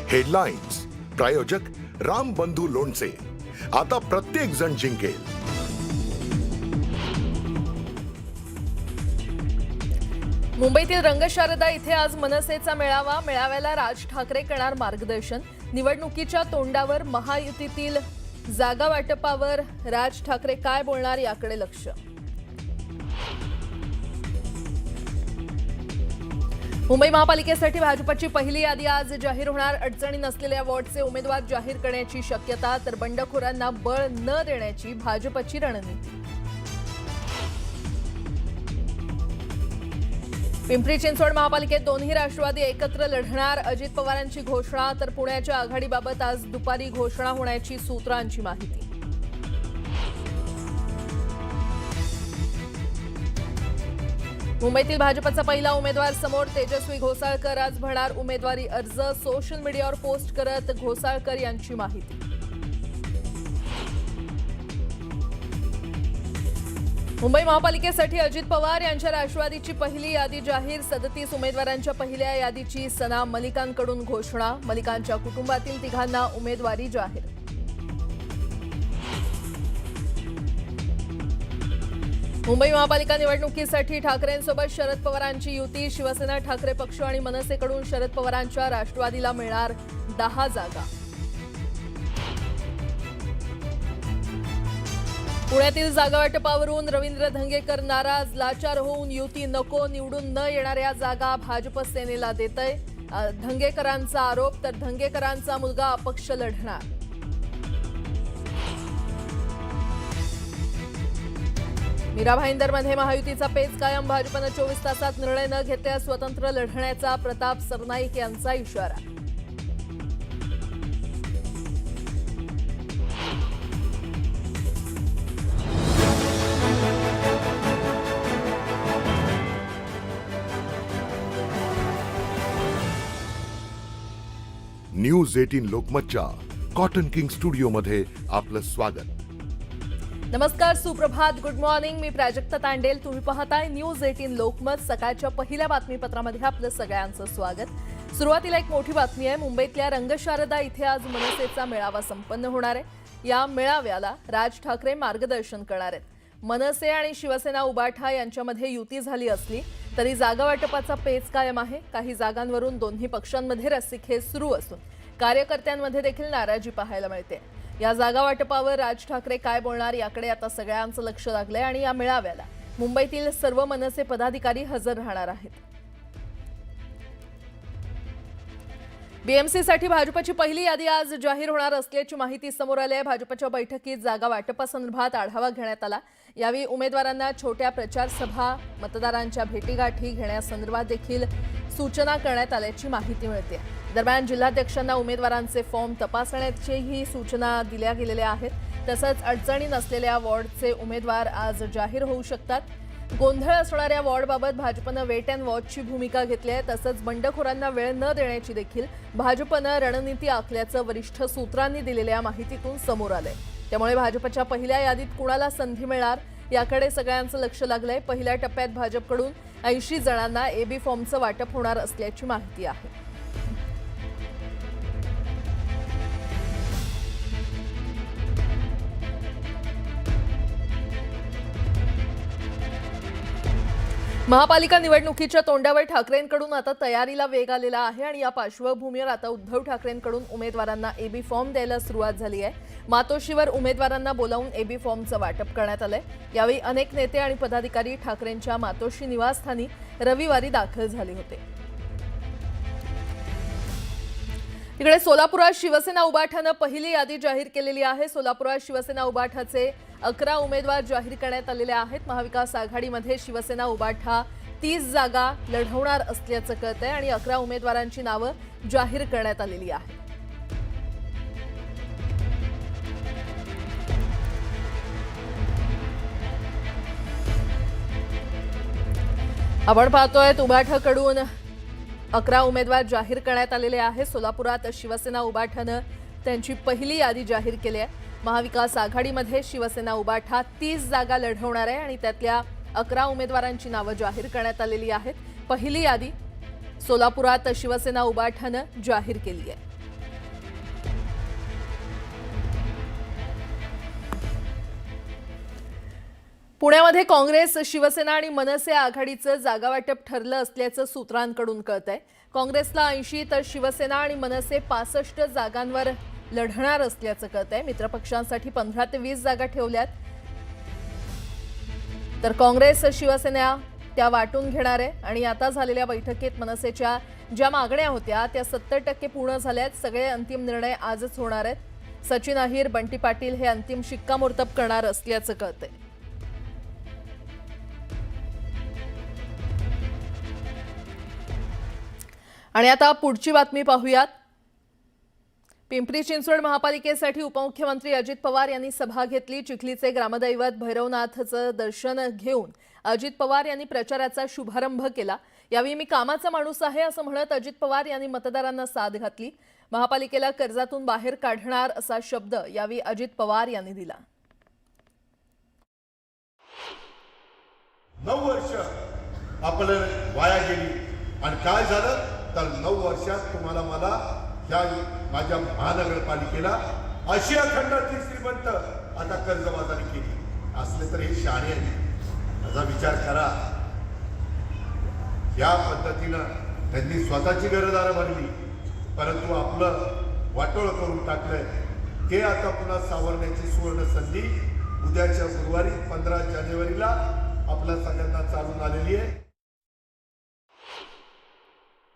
Headlines प्रायोजक राम बंधू लोणचे। आता प्रत्येक जण जिंकेल। मुंबईतील रंगशारदा इथे आज मनसेचा मेळावा। मेळाव्याला राज ठाकरे करणार मार्गदर्शन। निवडणुकीच्या तोंडावर महायुतीतील जागा वाटपावर राज ठाकरे काय बोलणार याकडे लक्ष। मुंबई महापालिकेसाठी भाजपची पहिली यादी आज जाहीर होणार। अडचणी नसलेल्या वॉर्डचे उमेदवार जाहीर करण्याची शक्यता, तर बंडखोरांना बळ न देण्याची भाजपची रणनीती। पिंपरी चिंचवड महापालिकेत दोन्ही राष्ट्रवादी एकत्र लढणार। अजित पवारांची घोषणा, तर पुण्याच्या आघाडीबाबत आज दुपारी घोषणा होण्याची सूत्रांची माहिती। मुंबईतील भाजपचा पहिला उमेदवार समोर। तेजस्वी घोसाळकर आज भरणार उमेदवारी अर्ज। सोशल मीडियावर पोस्ट करत घोसाळकर यांची माहिती। मुंबई महापालिकेसाठी अजित पवार यांच्या राष्ट्रवादीची पहिली यादी जाहीर। 37 उमेदवारांच्या पहिल्या यादीची सना मलिकांकडून घोषणा। मलिकांच्या कुटुंबातील तिघांना उमेदवारी जाहीर। मुंबई महापालिका निवडणुकीसाठी ठाकरेंसोबत शरद पवारांची युती। शिवसेना, ठाकरे पक्ष आणि मनसेकडून शरद पवारांच्या राष्ट्रवादीला मिळणार 10 जागा। पुण्यातील जागा वाटपावरून रवींद्र धंगेकर नाराज। लाचार होऊन युती नको, निवडून न येणाऱ्या जागा भाजप सेनेला देतय, धंगेकरांचा आरोप। तर धंगेकरांचा मुलगा अपक्ष लढणार। मीरा भाईंदरमध्ये महायुतीचा पेच कायम। भाजपनं 24 तासात निर्णय न घेतल्यास स्वतंत्र लढण्याचा प्रताप सरनाईक यांचा इशारा। न्यूज 18 लोकमतच्या कॉटन किंग स्टुडिओमध्ये आपलं स्वागत। नमस्कार, सुप्रभात, गुड मॉर्निंग। मी प्राजक्ता तांडेल। तुम्ही पाहताय न्यूज 18 लोकमत। सकाळच्या पहिल्या बातमीपत्रामध्ये आपलं सगळ्यांचं स्वागत। सुरुवातीला एक मोठी बातमी आहे। मुंबईतल्या रंगशारदा इथे आज मनसेचा मेळावा संपन्न होणार आहे। या मेळाव्याला राज ठाकरे मार्गदर्शन करणार आहेत। मनसे आणि शिवसेना उबाठा यांच्यामध्ये युती झाली असली तरी जागा वाटपाचा पेच कायम आहे। काही जागांवरून दोन्ही पक्षांमध्ये रस्सीखेच सुरू असून कार्यकर्त्यांमध्ये देखील नाराजी पाहायला मिळते। या जागा वाटपावर राज ठाकरे काय बोलणार याकडे आता सगळ्यांचं लक्ष लागलंय आणि या मेळाव्याला मुंबईतील सर्व मनसे पदाधिकारी हजर राहणार आहेत। बीएमसीसाठी भाजपची पहिली यादी आज जाहीर होणार असल्याची माहिती समोर आली आहे। भाजपच्या बैठकीत जागा वाटपासंदर्भात आढावा घेण्यात आला। यावेळी उमेदवारांना छोट्या प्रचार सभा, मतदारांच्या भेटीगाठी घेण्यासंदर्भात देखील सूचना करण्यात आल्याची माहिती मिळते। दरम्यान जिल्हाध्यक्षांना उमेदवारांचे फॉर्म तपासण्याचीही सूचना दिल्या गेलेल्या आहेत। तसंच अडचणी नसलेल्या वॉर्डचे उमेदवार आज जाहीर होऊ शकतात। गोंधळ असणाऱ्या वॉर्डबाबत भाजपनं वेट अँड वॉचची भूमिका घेतली आहे। तसंच बंडखोरांना वेळ न देण्याची देखील भाजपनं रणनीती आखल्याचं वरिष्ठ सूत्रांनी दिलेल्या माहितीतून समोर आलंय। त्यामुळे भाजपच्या पहिल्या यादीत कुणाला संधी मिळणार याकडे सगळ्यांचं लक्ष लागलंय। पहिल्या टप्प्यात भाजपकडून 80 जणांना एबी फॉर्मचं वाटप होणार असल्याची माहिती आहे। महापालिका निवडणुकीच्या तोंडावर ठाकरेंकडून आता तयारीला वेग आलेला आहे आणि या पार्श्वभूमीवर आता उद्धव ठाकरेंकडून उमेदवारांना एबी फॉर्म द्यायला सुरुवात झाली आहे। मातोश्रीवर उमेदवारांना बोलावून एबी फॉर्मचं वाटप करण्यात आलंय। यावेळी अनेक नेते आणि पदाधिकारी ठाकरेंच्या मातोश्री निवासस्थानी रविवारी दाखल झाले होते। इकडे सोलापुरात शिवसेना उबाठानं पहिली यादी जाहीर केलेली आहे। सोलापुरात शिवसेना उबाठाचे 11 उमेदवार जाहीर करण्यात आलेले आहेत। महाविकास आघाडीमध्ये शिवसेना उबाठा 30 जागा लढवणार असल्याचं कळतंय आणि 11 उमेदवारांची नावं जाहीर करण्यात आलेली आहेत। आपण पाहतोय उबाठाकडून 11 उमेदवार जाहीर करण्यात आलेले आहेत। सोलापुरात शिवसेना उबाठानं त्यांची पहिली यादी जाहीर केली आहे। महाविकास आघाडीमध्ये शिवसेना उबाठा 30 जागा लढवणार आहे आणि त्यातल्या 11 उमेदवारांची नावं जाहीर करण्यात आलेली आहेत। पहिली यादी सोलापुरात शिवसेना उबाठानं जाहीर केली आहे। पुण्यामध्ये काँग्रेस, शिवसेना आणि मनसे आघाडीचं जागावाटप ठरलं असल्याचं सूत्रांकडून कळतंय. काँग्रेसला 80 तर शिवसेना आणि मनसे 65 जागांवर लढणार असल्याचं कळतंय. मित्रपक्षांसाठी 15 ते 20 जागा ठेवल्यात, तर काँग्रेस, शिवसेना त्या वाटून घेणार आहे. आणि आता झालेल्या बैठकीत मनसेच्या ज्या मागण्या होत्या त्या 70% पूर्ण झाल्यात. सगळे अंतिम निर्णय आजच होणार आहेत. सचिन अहिर, बंटी पाटील हे अंतिम शिक्कामोर्तब करणार असल्याचं कळतंय. आणि आता पुढची बातमी पाहूयात. पिंपरी चिंचवड महापालिकेसाठी उपमुख्यमंत्री अजित पवार यांनी सभा घेतली. चिखलीचे ग्रामदैवत भैरवनाथचं दर्शन घेऊन अजित पवार यांनी प्रचाराचा शुभारंभ केला. यावेळी मी कामाचा माणूस आहे असं म्हणत अजित पवार यांनी मतदारांना साथ घातली. महापालिकेला कर्जातून बाहेर काढणार असा शब्द यावेळी अजित पवार यांनी दिला. 9 वर्ष आपलं वाया गेली आणि काय झालं तर 9 वर्षात तुम्हाला मला या माझ्या महानगरपालिकेला आशिया खंडातील श्रीमंत आता कर्जबाजारी केली असले तर हे शहाणे आहे. माझा विचार करा. या पद्धतीनं त्यांनी स्वतःची घरदारं भरली परंतु आपलं वाटोळ करून टाकलंय. ते आता पुन्हा सावरण्याची सुवर्ण संधी उद्याच्या गुरुवारी 15 जानेवारीला आपल्या सगळ्यांना चालून आलेली आहे.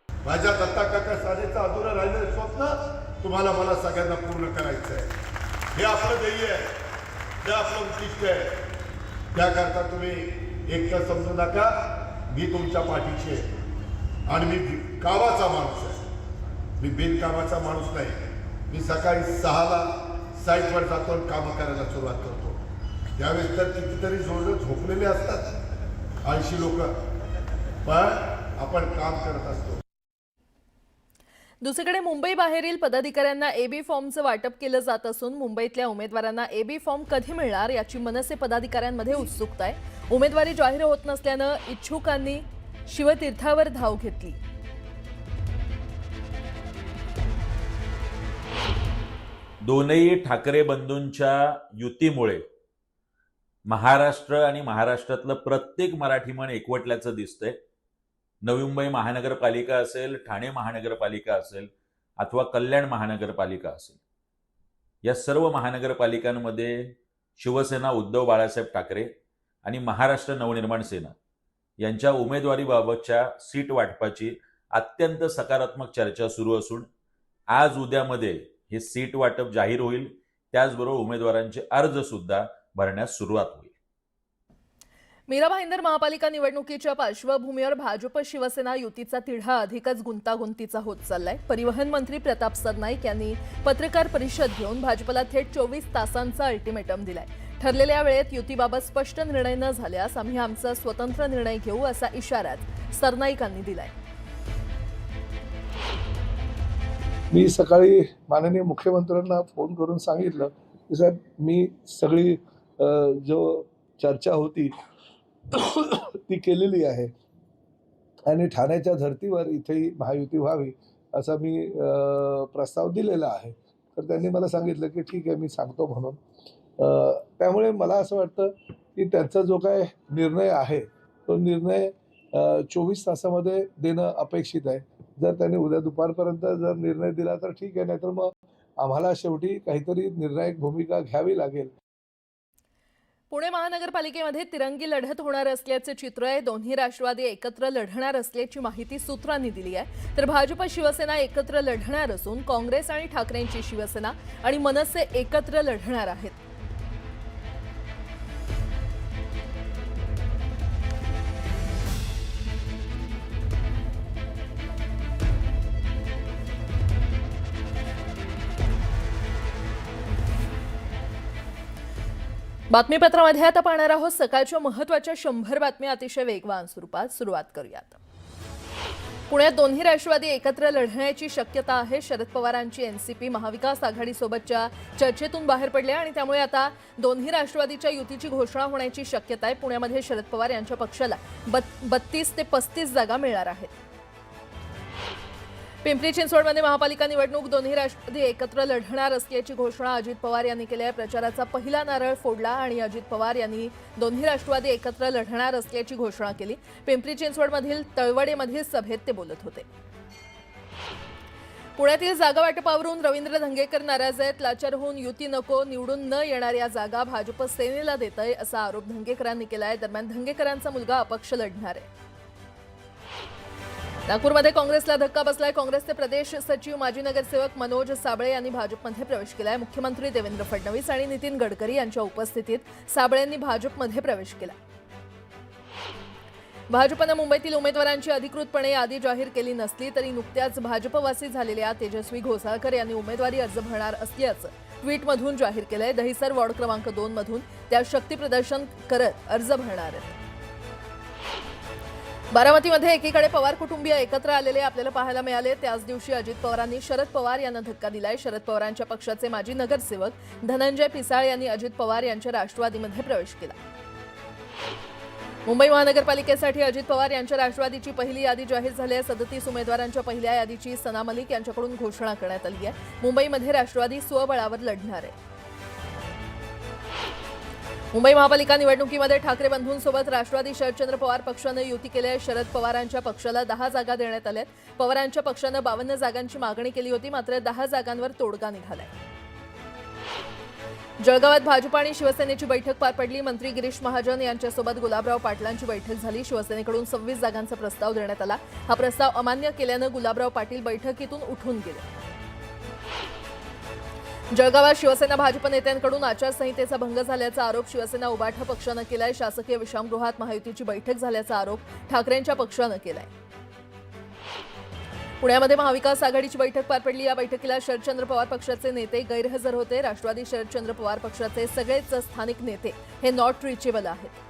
माझ्या दत्ता काका साडेचं अधुरं राहिलेलं स्वप्न तुम्हाला मला सगळ्यांना पूर्ण करायचं आहे. हे आपलं ध्येय आहे, हे आपलं उद्दिष्ट आहे. त्याकरता तुम्ही एकटं समजू नका. मी तुमच्या पाठीशी आहे आणि मी कामाचा माणूस आहे. मी बिनकामाचा माणूस नाही. मी सकाळी 6ला साईटवर जातो आणि कामं करायला सुरुवात करतो. त्यावेळेस तर कितीतरी जोर झोपलेले असतात 80 लोक, पण आपण काम करत असतो. दुसरीकडे मुंबई बाहेरील पदाधिकाऱ्यांना एबी फॉर्मचं वाटप केलं जात असून मुंबईतल्या उमेदवारांना एबी फॉर्म कधी मिळणार याची मनसे पदाधिकाऱ्यांमध्ये उत्सुकता आहे. उमेदवारी जाहीर होत नसल्यानं इच्छुकांनी शिवतीर्थावर धाव घेतली. दोनही ठाकरे बंधूंच्या युतीमुळे महाराष्ट्र आणि महाराष्ट्रातलं प्रत्येक मराठी मन एकवटल्याचं दिसतंय. नवी मुंबई महानगरपालिका असेल, ठाणे महानगरपालिका असेल अथवा कल्याण महानगरपालिका असेल, या सर्व महानगरपालिकांमध्ये शिवसेना उद्धव बाळासाहेब ठाकरे आणि महाराष्ट्र नवनिर्माण सेना यांच्या उमेदवारीबाबतच्या सीट वाटपाची अत्यंत सकारात्मक चर्चा सुरू असून आज उद्यामध्ये हे सीट वाटप जाहीर होईल. त्याचबरोबर उमेदवारांचे अर्ज सुद्धा भरण्यास सुरुवात होईल. मीरा भाईंदर महापालिका निवडणुकीच्या पार्श्वभूमीवर भाजप शिवसेना युतीचा तिढा अधिकच गुंतागुंतीचा होत चाललाय. परिवहन मंत्री प्रताप सरनाईक यांनी पत्रकार परिषद घेऊन भाजपला थेट 24 तासांचा अल्टिमेटम दिलाय. ठरलेल्या वेळेत युतीबाबत स्पष्ट निर्णय न झाल्यास आम्ही आमचा स्वतंत्र निर्णय घेऊ असा इशारा सरनाईकांनी दिलाय. मी सकाळी माननीय मुख्यमंत्र्यांना फोन करून सांगितलं की साहेब मी सगळी जो चर्चा होती ती केलेली आहे आणि ठाण्याच्या धर्तीवर इथेही महायुती व्हावी असा मी प्रस्ताव दिलेला आहे. तर त्यांनी मला सांगितलं की ठीक आहे मी सांगतो म्हणून. त्यामुळे मला असं वाटतं की त्यांचा जो काय निर्णय आहे तो निर्णय 24 तासामध्ये देणं अपेक्षित आहे. जर त्यांनी उद्या दुपारपर्यंत जर निर्णय दिला तर ठीक आहे, नाहीतर मग आम्हाला शेवटी काहीतरी निर्णायक भूमिका घ्यावी लागेल. पुणे महानगरपालिकेमध्ये तिरंगी लढत होणार असल्याचे चित्र आहे. दोन्ही राष्ट्रवादी एकत्र लढणार असल्याची माहिती सूत्रांनी दिली आहे. तर भाजप शिवसेना एकत्र लढणार असून काँग्रेस आणि ठाकरेंची शिवसेना आणि मनसे एकत्र लढणार आहेत. बातमीपत्रामध्ये आता पाहणार आहोत सकाळच्या महत्त्वाच्या 100 बातम्या अतिशय वेगवान स्वरूपात. सुरुवात करूयात. पुण्यात दोन्ही राष्ट्रवादी एकत्र लढण्याची शक्यता आहे. शरद पवारांची एनसीपी महाविकास आघाडीसोबतच्या चर्चेतून बाहेर पडली आणि त्यामुळे आता दोन्ही राष्ट्रवादीच्या युतीची घोषणा होण्याची शक्यता आहे. पुण्यामध्ये शरद पवार यांच्या पक्षाला 32 ते 35 जागा मिळणार आहेत. पिंपरी चिंचवडमध्ये महापालिका निवडणूक दोन्ही राष्ट्रवादी एकत्र लढणार असल्याची घोषणा अजित पवार यांनी केली आहे. प्रचाराचा पहिला नारळ फोडला आणि अजित पवार यांनी दोन्ही राष्ट्रवादी एकत्र लढणार असल्याची घोषणा केली. पिंपरी चिंचवडमधील तळवडेमधील सभेत ते बोलत होते. पुण्यातील जागा वाटपावरून रवींद्र धंगेकर नाराज आहेत. लाचार होऊन युती नको, निवडून न येणाऱ्या जागा भाजप सेनेला देतंय असा आरोप धंगेकरांनी केला आहे. दरम्यान धंगेकरांचा मुलगा अपक्ष लढणार आहे. नागपूरमध्ये काँग्रेसला धक्का बसलाय. काँग्रेसचे प्रदेश सचिव माजी नगरसेवक मनोज साबळे यांनी भाजपमध्ये प्रवेश केलाय. मुख्यमंत्री देवेंद्र फडणवीस आणि नितीन गडकरी यांच्या उपस्थितीत साबळेंनी भाजपमध्ये प्रवेश केला. भाजपनं मुंबईतील उमेदवारांची अधिकृतपणे यादी जाहीर केली नसली तरी नुकत्याच भाजपवासी झालेल्या तेजस्वी घोसाळकर यांनी उमेदवारी अर्ज भरणार असल्याचं ट्विटमधून जाहीर केलंय. दहिसर वॉर्ड क्रमांक 2 मधून त्या शक्तीप्रदर्शन करत अर्ज भरणार आहेत. बारामतीमध्ये एकीकडे पवार कुटुंबीय एकत्र आलेले आपल्याला पाहायला मिळाले. त्याच दिवशी अजित पवारांनी शरद पवार यांना धक्का दिलाय. शरद पवारांच्या पक्षाचे माजी नगरसेवक धनंजय पिसाळ यांनी अजित पवार यांच्या राष्ट्रवादीमध्ये प्रवेश केला. मुंबई महानगरपालिकेसाठी अजित पवार यांच्या राष्ट्रवादीची पहिली यादी जाहीर झाली आहे. 37 उमेदवारांच्या पहिल्या यादीची सना मलिक यांच्याकडून घोषणा करण्यात आली आहे. मुंबईमध्ये राष्ट्रवादी स्वबळावर लढणार आहे. मुंबई महापालिका निवडणुकीमध्ये ठाकरे बंधूंसोबत राष्ट्रवादी शरदचंद्र पवार पक्षानं युती केली आहे. शरद पवारांच्या पक्षाला 10 जागा देण्यात आल्यात. पवारांच्या पक्षानं 52 जागांची मागणी केली होती, मात्र 10 जागांवर तोडगा निघालाय. जळगावात भाजप आणि शिवसेनेची बैठक पार पडली. मंत्री गिरीश महाजन यांच्यासोबत गुलाबराव पाटलांची बैठक झाली. शिवसेनेकडून 26 जागांचा प्रस्ताव देण्यात आला. हा प्रस्ताव अमान्य केल्यानं गुलाबराव पाटील बैठकीतून उठून गेले. जळगावात शिवसेना भाजप नेत्यांकडून आचारसंहितेचा भंग झाल्याचा आरोप शिवसेना उबाठा पक्षानं केलाय. शासकीय विश्रामगृहात महायुतीची बैठक झाल्याचा आरोप ठाकरेंच्या पक्षानं केलाय. पुण्यामध्ये महाविकास आघाडीची बैठक पार पडली. या बैठकीला शरदचंद्र पवार पक्षाचे नेते गैरहजर होते. राष्ट्रवादी शरदचंद्र पवार पक्षाचे सगळेच स्थानिक नेते हे नॉट रिचेबल आहेत.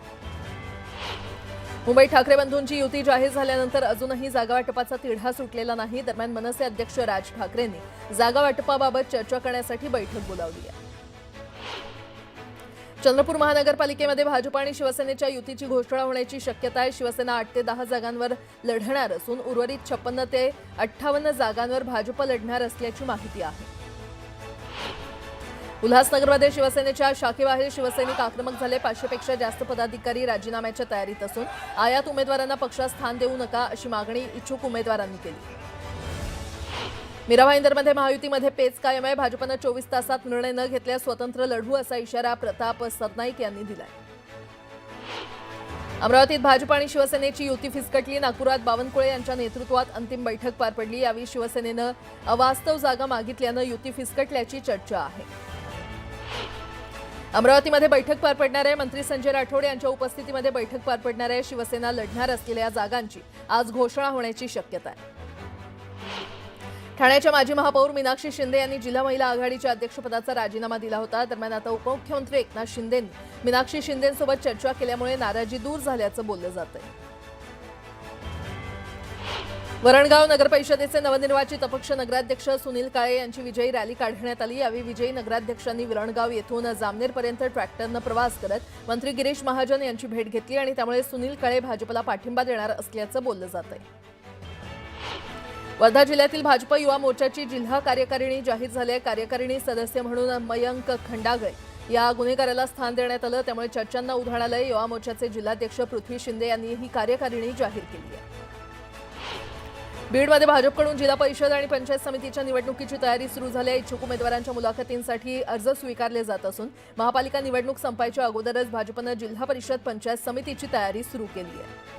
मुंबईत ठाकरे बंधूंची युती जाहीर झाल्यानंतर अजूनही जागा वाटपाचा तिढा सुटलेला नाही. दरम्यान मनसे अध्यक्ष राज ठाकरेंनी जागा वाटपाबाबत चर्चा करण्यासाठी बैठक बोलावली आहे. चंद्रपूर महानगरपालिकेमध्ये भाजप आणि शिवसेनेच्या युतीची घोषणा होण्याची शक्यता आहे. शिवसेना 8 ते 10 जागांवर लढणार असून उर्वरित 56 ते 58 जागांवर भाजप लढणार असल्याची माहिती आहे. उल्हासनगरमध्ये शिवसेनेच्या शाखेबाहेर शिवसैनिक आक्रमक झाले. 500 पेक्षा जास्त पदाधिकारी राजीनाम्याच्या तयारीत असून आयात उमेदवारांना पक्षात स्थान देऊ नका अशी मागणी इच्छुक उमेदवारांनी केली. मीरा भाईंदरमध्ये महायुतीमध्ये पेच कायम आहे. भाजपनं 24 तासात निर्णय न घेतल्यास स्वतंत्र लढू असा इशारा प्रताप सरनाईक यांनी दिलाय. अमरावतीत भाजप आणि शिवसेनेची युती फिसकटली. नागपुरात बावनकुळे यांच्या नेतृत्वात अंतिम बैठक पार पडली. यावेळी शिवसेनेनं अवास्तव जागा मागितल्यानं युती फिसकटल्याची चर्चा आहे. अमरावतीमध्ये बैठक पार पडणार आहे. मंत्री संजय राठोड यांच्या उपस्थितीमध्ये बैठक पार पडणार आहे. शिवसेना लढणार असलेल्या जागांची आज घोषणा होण्याची शक्यता आहे. ठाण्याच्या माजी महापौर मीनाक्षी शिंदे यांनी जिल्हा महिला आघाडीच्या अध्यक्षपदाचा राजीनामा दिला होता. दरम्यान आता उपमुख्यमंत्री एकनाथ शिंदेंनी मीनाक्षी शिंदेंसोबत चर्चा केल्यामुळे नाराजी दूर झाल्याचं बोललं जातंय. वरणगाव नगरपरिषदेचे नवनिर्वाचित अपक्ष नगराध्यक्ष सुनील काळे यांची विजयी रॅली काढण्यात आली. यावेळी विजयी नगराध्यक्षांनी विरणगाव येथून जामनेरपर्यंत ट्रॅक्टरनं प्रवास करत मंत्री गिरीश महाजन यांची भेट घेतली आणि त्यामुळे सुनील काळे भाजपला पाठिंबा देणार असल्याचं बोललं जातंय. वर्धा जिल्ह्यातील भाजप युवा मोर्चाची जिल्हा कार्यकारिणी जाहीर झाली आहे. कार्यकारिणी सदस्य म्हणून मयंक खंडागळे या गुन्हेगाराला स्थान देण्यात आलं. त्यामुळे चर्चांना उधाण आलंय. युवा मोर्चाचे जिल्हाध्यक्ष पृथ्वी शिंदे यांनी ही कार्यकारिणी जाहीर केली आहे. बीडमध्ये भाजपकडून जिल्हा परिषद आणि पंचायत समितीच्या निवडणुकीची तयारी सुरू झाली आहे. इच्छुक उमेदवारांच्या मुलाखतींसाठी अर्ज स्वीकारले जात असून महापालिका निवडणूक संपायच्या अगोदरच भाजपनं जिल्हा परिषद पंचायत समितीची तयारी सुरू केली आहे.